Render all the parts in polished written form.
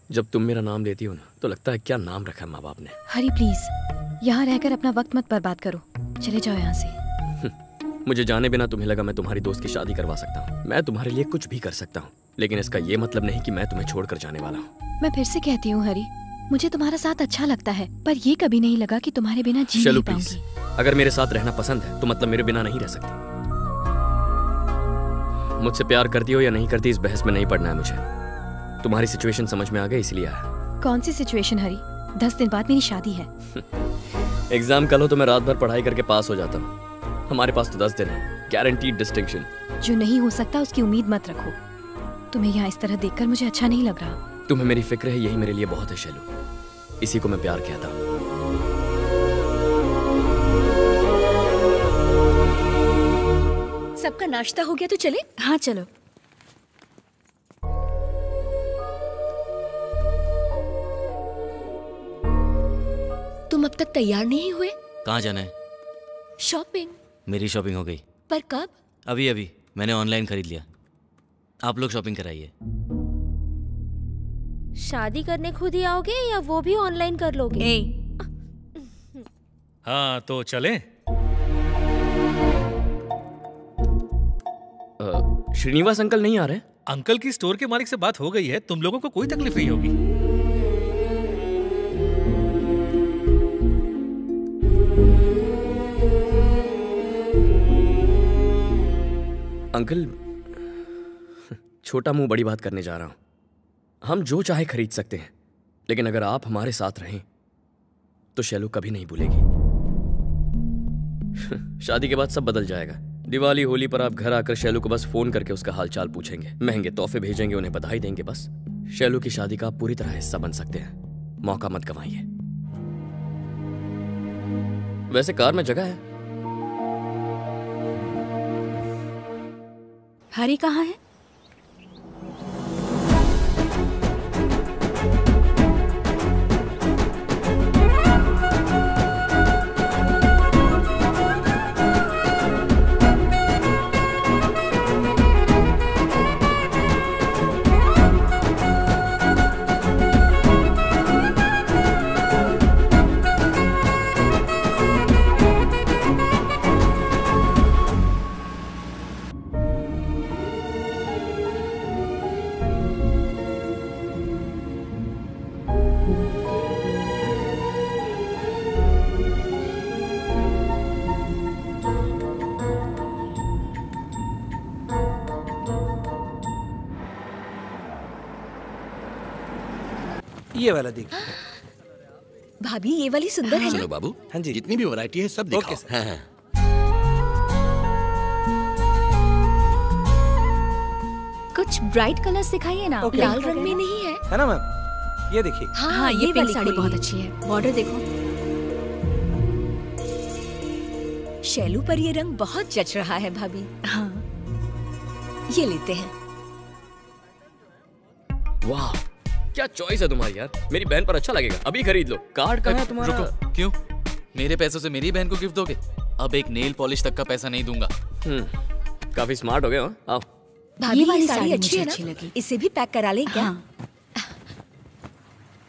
जब तुम मेरा नाम लेती हो ना तो लगता है क्या नाम रखा है माँ बाप ने। हरी प्लीज, यहाँ रहकर अपना वक्त मत बर्बाद करो, चले जाओ यहाँ से। मुझे जाने बिना तुम्हें लगा मैं तुम्हारी दोस्त की शादी करवा सकता हूँ। मैं तुम्हारे लिए कुछ भी कर सकता हूँ, लेकिन इसका ये मतलब नहीं कि मैं तुम्हें छोड़कर जाने वाला हूँ। मैं फिर से कहती हूँ हरी, मुझे तुम्हारा साथ अच्छा लगता है, पर ये कभी नहीं लगा कि तुम्हारे बिना जी नहीं पाऊंगी। अगर मेरे साथ रहना पसंद है तो मतलब मेरे बिना नहीं रह सकती। मुझशे प्यार करती हो या नहीं करती इस बहस में नहीं पड़ना है मुझे। तुम्हारी सिचुएशन समझ में आ गई इसलिए आया। कौन सी सिचुएशन हरी? 10 दिन बाद मेरी शादी है। एग्जाम कल हो तो मैं रात भर पढ़ाई करके पास हो जाता हूँ। हमारे पास तो 10 दिन है, गारंटीड डिस्टिंक्शन। जो नहीं हो सकता उसकी उम्मीद मत रखो। तुम्हें यहाँ इस तरह देखकर मुझे अच्छा नहीं लग रहा। तुम्हें मेरी फिक्र है, यही मेरे लिए बहुत है शैलू। इसी को मैं प्यार कहता हूँ। सबका नाश्ता हो गया तो चले? हाँ चलो। तुम अब तक तैयार नहीं हुए? कहाँ जाना है? शॉपिंग। मेरी शॉपिंग हो गई। पर कब? अभी अभी मैंने ऑनलाइन खरीद लिया। आप लोग शॉपिंग कराइए। शादी करने खुद ही आओगे या वो भी ऑनलाइन कर लोगे? हाँ तो चलें। श्रीनिवास अंकल नहीं आ रहे? अंकल की स्टोर के मालिक से बात हो गई है, तुम लोगों को कोई तकलीफ नहीं होगी। अंकल, छोटा मुंह बड़ी बात करने जा रहा हूं। हम जो चाहे खरीद सकते हैं, लेकिन अगर आप हमारे साथ रहें तो शैलू कभी नहीं भूलेगी। शादी के बाद सब बदल जाएगा। दिवाली होली पर आप घर आकर शैलू को बस फोन करके उसका हालचाल पूछेंगे, महंगे तोहफे भेजेंगे, उन्हें बधाई देंगे। बस शैलू की शादी का आप पूरी तरह हिस्सा बन सकते हैं। मौका मत गंवाइए। वैसे कार में जगह है। हरी कहाँ है? ये वाला देख। भाभी ये वाली सुंदर है ना? चलो बाबू। हाँ जी। जितनी भी वैरायटी है सब दिखाओ। Okay sir. हाँ हाँ। कुछ ब्राइट कलर्स दिखाइए ना। लाल रंग में नहीं है ना मैम? ये देखिए। हाँ, ये वाली साड़ी बहुत अच्छी है। बॉर्डर देखो। शैलू पर ये रंग बहुत जच रहा है भाभी। हाँ, ये लेते हैं। वाह, क्या चॉइस है तुम्हारी यार। मेरी बहन पर अच्छा लगेगा, अभी खरीद लो। कार्ड कहाँ है तुम्हारा? रुको, क्यों? मेरे पैसों से मेरी बहन को गिफ्ट दोगे? अब एक नेल पॉलिश तक का पैसा नहीं दूंगा। काफी स्मार्ट हो गए हो। आओ। भाभी ये साड़ी अच्छी है ना? इसे भी पैक करा लें क्या?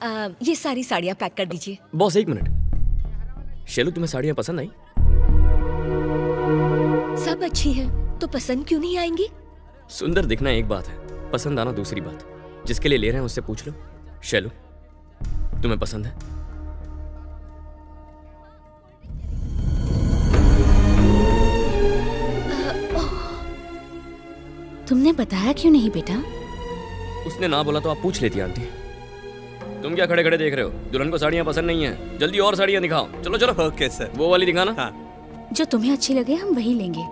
हाँ। ये सारी साड़ियाँ पैक कर दीजिए। बॉस एक मिनट। शैलू तुम्हें साड़ियाँ पसंद आई? सब अच्छी है तो पसंद क्यों नहीं आएंगी? सुंदर दिखना एक बात है, पसंद आना दूसरी बात। जिसके लिए ले रहे हैं उससे पूछ लो। शैलू, तुम्हें पसंद है? तुमने बताया क्यों नहीं बेटा? उसने ना बोला तो आप पूछ लेती आंटी। तुम क्या खड़े खड़े देख रहे हो? दुल्हन को साड़ियाँ पसंद नहीं है? जल्दी और साड़ियाँ दिखाओ। चलो चलो। Okay sir. वो वाली दिखाना। हाँ। जो तुम्हें अच्छी लगे हम वही लेंगे।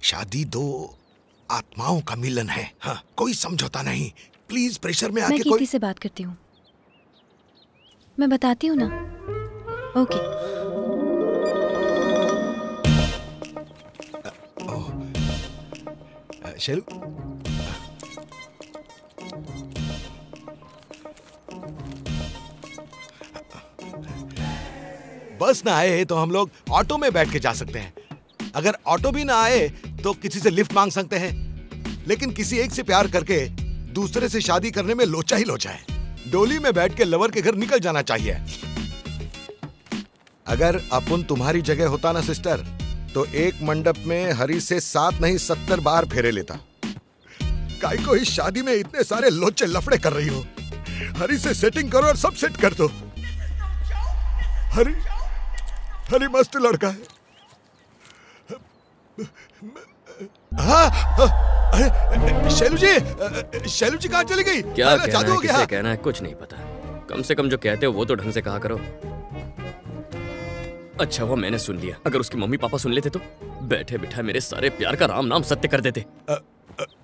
शादी दो आत्माओं का मिलन है। हाँ, कोई समझौता नहीं। प्लीज प्रेशर में आके मैं कीर्ति से बात करती हूँ, मैं बताती हूँ ना। ओके। शैलू, बस ना आए तो हम लोग ऑटो में बैठ के जा सकते हैं। अगर ऑटो भी ना आए तो किसी से लिफ्ट मांग सकते हैं। लेकिन किसी एक से प्यार करके दूसरे से शादी करने में लोचा ही लोचा है। डोली में बैठ के लवर के घर निकल जाना चाहिए। अगर अपन तुम्हारी जगह होता ना सिस्टर, तो एक मंडप में हरी से 7 नहीं 70 बार फेरे लेता। काई को इस शादी में इतने सारे लोचे लफड़े कर रही हो? हरी से सेटिंग करो और सब सेट कर दो। हरी मस्त लड़का है। हाँ, शैलू जी कहाँ चली गई? क्या कहना है, किसे कहना है कुछ नहीं पता। कम से कम जो कहते हो वो तो ढंग से कहा करो। अच्छा हुआ मैंने सुन लिया, अगर उसकी मम्मी पापा सुन लेते तो बैठे बिठाए मेरे सारे प्यार का राम नाम सत्य कर देते।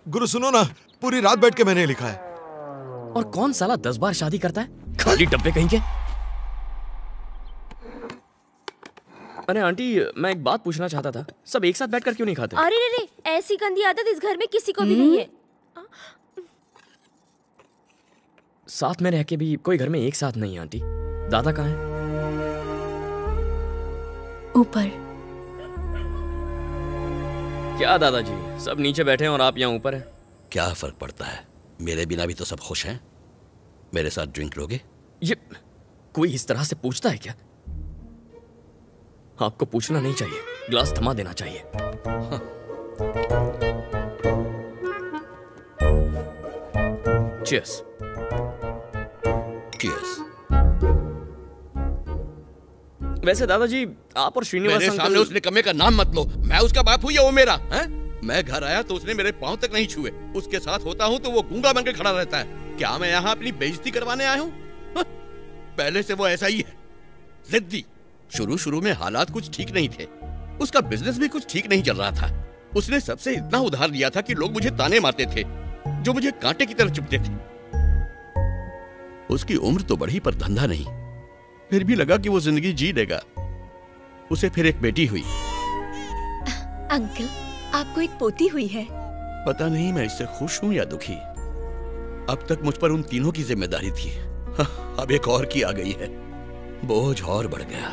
गुरु सुनो ना, पूरी रात बैठ के मैंने लिखा है। और कौन साला 10 बार शादी करता है? खाली डब्बे कहीं के। अरे आंटी, मैं एक बात पूछना चाहता था, सब एक साथ बैठकर क्यों नहीं खाते? अरे रे, ऐसी गंदी आदत इस घर में किसी को भी नहीं है। साथ में रह के भी कोई घर में एक साथ नहीं। आंटी, दादा कहाँ है? ऊपर। क्या दादाजी, सब नीचे बैठे हैं और आप यहाँ ऊपर हैं? क्या फर्क पड़ता है, मेरे बिना भी तो सब खुश हैं। मेरे साथ ड्रिंक लोगे? ये कोई इस तरह से पूछता है क्या? आपको पूछना नहीं चाहिए, ग्लास थमा देना चाहिए। चीयर्स। चीयर्स। वैसे दादाजी, आप और श्रीनिवास मेरे सामने उस निकम्मे का नाम मत लो। मैं उसका बाप हूँ या वो मेरा है? मैं घर आया तो उसने मेरे पांव तक नहीं छुए। उसके साथ होता हूँ तो वो गूंगा बनकर खड़ा रहता है। क्या मैं यहाँ अपनी बेइज्जती करवाने आया हूँ? पहले से वो ऐसा ही है, जिद्दी। शुरू में हालात कुछ ठीक नहीं थे, उसका बिजनेस भी कुछ ठीक नहीं चल रहा था। उसने सबसे इतना उधार लिया था कि लोग मुझे ताने मारते थे, जो मुझे कांटे की तरह चुभते थे। उसकी उम्र तो बढ़ी पर धंधा नहीं। फिर भी लगा कि वो जिंदगी जी लेगा। उसे फिर एक बेटी हुई। अंकल, आपको एक पोती हुई है। पता नहीं मैं इससे खुश हूं या दुखी। अब तक मुझ पर उन तीनों की जिम्मेदारी थी, अब एक और की आ गई है। बोझ और बढ़ गया।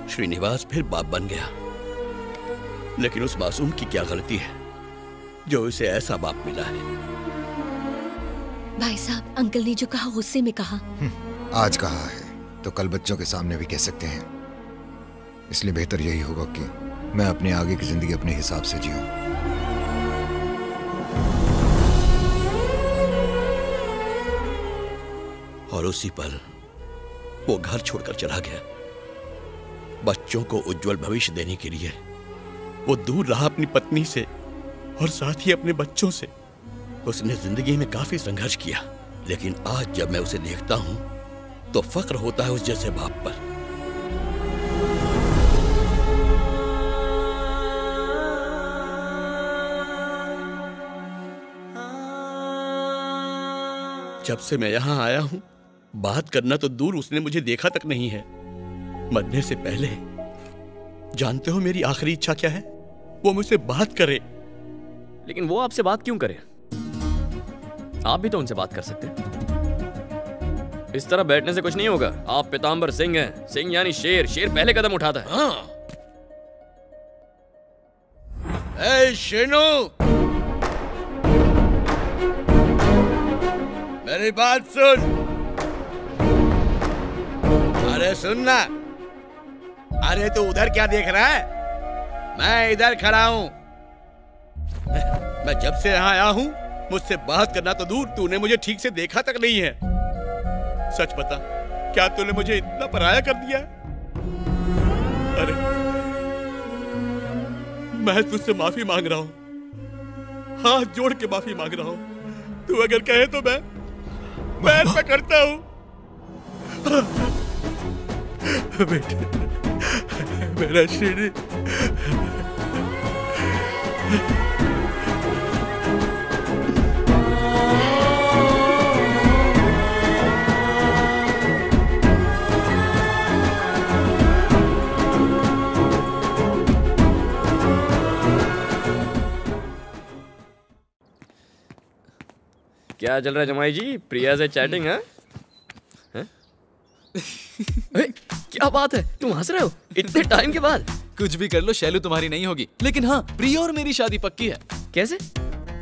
श्रीनिवास फिर बाप बन गया, लेकिन उस मासूम की क्या गलती है जो उसे ऐसा बाप मिला है? भाई साहब, अंकल ने जो कहा गुस्से में कहा। आज कहा है तो कल बच्चों के सामने भी कह सकते हैं। इसलिए बेहतर यही होगा कि मैं अपनी आगे की जिंदगी अपने हिसाब से जीऊं। और उसी पल वो घर छोड़कर चला गया। बच्चों को उज्जवल भविष्य देने के लिए वो दूर रहा अपनी पत्नी से और साथ ही अपने बच्चों से। उसने जिंदगी में काफी संघर्ष किया, लेकिन आज जब मैं उसे देखता हूं तो फक्र होता है उस जैसे बाप पर। जब से मैं यहां आया हूं, बात करना तो दूर, उसने मुझे देखा तक नहीं है। मरने से पहले जानते हो मेरी आखिरी इच्छा क्या है? वो मुझसे बात करे। लेकिन वो आपसे बात क्यों करे? आप भी तो उनसे बात कर सकते हैं। इस तरह बैठने से कुछ नहीं होगा। आप पीतांबर सिंह हैं। सिंह यानी शेर। शेर पहले कदम उठाता है। हाँ। ए शेनो, मेरी बात सुन। अरे सुनना। अरे तू उधर क्या देख रहा है? मैं इधर खड़ा हूं। मैं जब से यहाँ आया हूं, मुझसे बात करना तो दूर, तूने मुझे ठीक से देखा तक नहीं है। सच बता, क्या तूने मुझे इतना पराया कर दिया? अरे मैं तुझसे माफी मांग रहा हूं, हाथ जोड़ के माफी मांग रहा हूं। तू अगर कहे तो मैं पैर पकड़ता हूं। बेटे, मेरा श्री। क्या चल रहा है जमाई जी? प्रिया से चैटिंग है? क्या बात है, तुम हंस रहे हो इतने टाइम के बाद? कुछ भी कर लो, शैलू तुम्हारी नहीं होगी। लेकिन हाँ, प्रिया और मेरी शादी पक्की है। कैसे?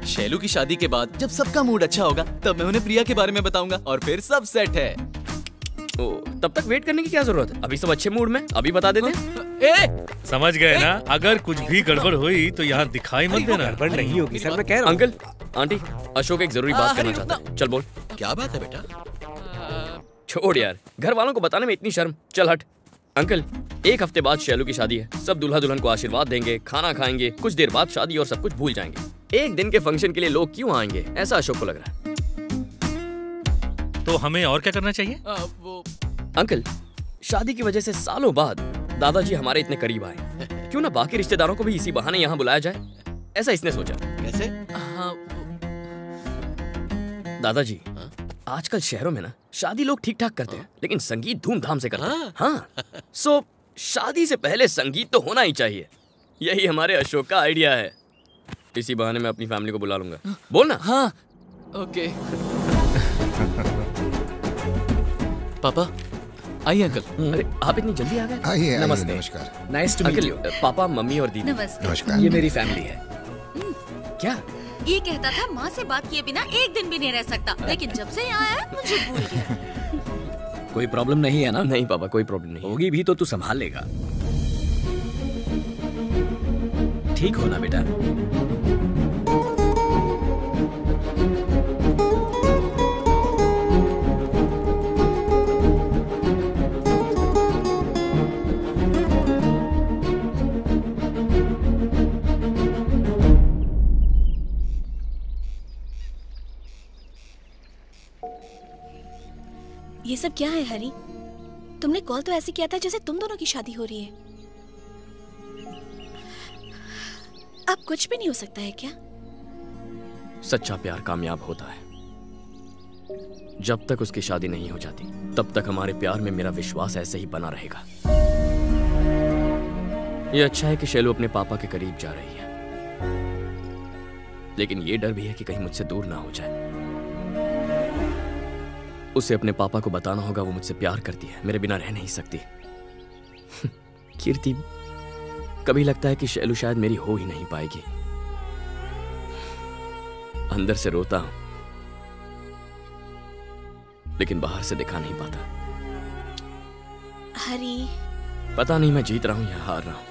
शैलू की शादी के बाद जब सबका मूड अच्छा होगा तब मैं उन्हें प्रिया के बारे में बताऊंगा और फिर सब सेट है। ओ, तब तक वेट करने की क्या जरूरत है? अभी सब अच्छे मूड में, अभी बता देते हैं। समझ गए ना? अगर कुछ भी गड़बड़ हुई तो यहाँ दिखाई मत देना। गड़बड़ नहीं होगी सर, मैं कह रहा हूँ। अंकल, आंटी, अशोक एक जरूरी बात करना चाहता है। चल बोल। क्या बात है बेटा? छोड़ यार, घर वालों को बताने में इतनी शर्म। चल हट। अंकल, 1 हफ्ते बाद शैलू की शादी है। सब दूल्हा दुल्हन को आशीर्वाद देंगे, खाना खाएंगे, कुछ देर बाद शादी और सब कुछ भूल जाएंगे। 1 दिन के फंक्शन के लिए लोग क्यों आएंगे, ऐसा अशोक को लग रहा है। तो हमें और क्या करना चाहिए? अंकल, शादी की वजह से सालों बाद दादाजी हमारे इतने करीब आए, क्यों ना बाकी रिश्तेदारों को भी इसी बहाने यहाँ बुलाया जाए, ऐसा इसने सोचा। कैसे? दादाजी, आजकल शहरों में ना शादी लोग ठीक ठाक करते हैं, लेकिन संगीत धूमधाम से करते हैं। हाँ, सो शादी से पहले संगीत तो होना ही चाहिए। यही हमारे अशोक का आइडिया है। इसी बहाने मैं अपनी फैमिली को बुला लूंगा। बोल ना। हाँ, ओके। पापा, आइए अंकल। अरे आप इतनी जल्दी आ गए? आइए, नमस्ते। नमस्कार। Nice to meet you. पापा, मम्मी और दीदी। नमस्कार। ये मेरी फैमिली है। क्या? ये कहता था माँ से बात किए बिना एक दिन भी नहीं रह सकता, लेकिन जब से यहाँ आया मुझे भूल गया। कोई प्रॉब्लम नहीं है ना? नहीं पापा, कोई प्रॉब्लम नहीं। होगी भी तो तू संभाल लेगा। ठीक हो ना बेटा? ये सब क्या है हरी? तुमने कॉल तो ऐसे किया था जैसे तुम दोनों की शादी हो रही है। अब कुछ भी नहीं हो सकता है क्या? सच्चा प्यार कामयाब होता है। जब तक उसकी शादी नहीं हो जाती, तब तक हमारे प्यार में मेरा विश्वास ऐसे ही बना रहेगा। ये अच्छा है कि शैलू अपने पापा के करीब जा रही है, लेकिन ये डर भी है कि कहीं मुझसे दूर ना हो जाए। उसे अपने पापा को बताना होगा वो मुझसे प्यार करती है, मेरे बिना रह नहीं सकती। कीर्ति, कभी लगता है कि शैलू शायद मेरी हो ही नहीं पाएगी। अंदर से रोता हूं, लेकिन बाहर से दिखा नहीं पाता। हरी, पता नहीं मैं जीत रहा हूं या हार रहा हूं।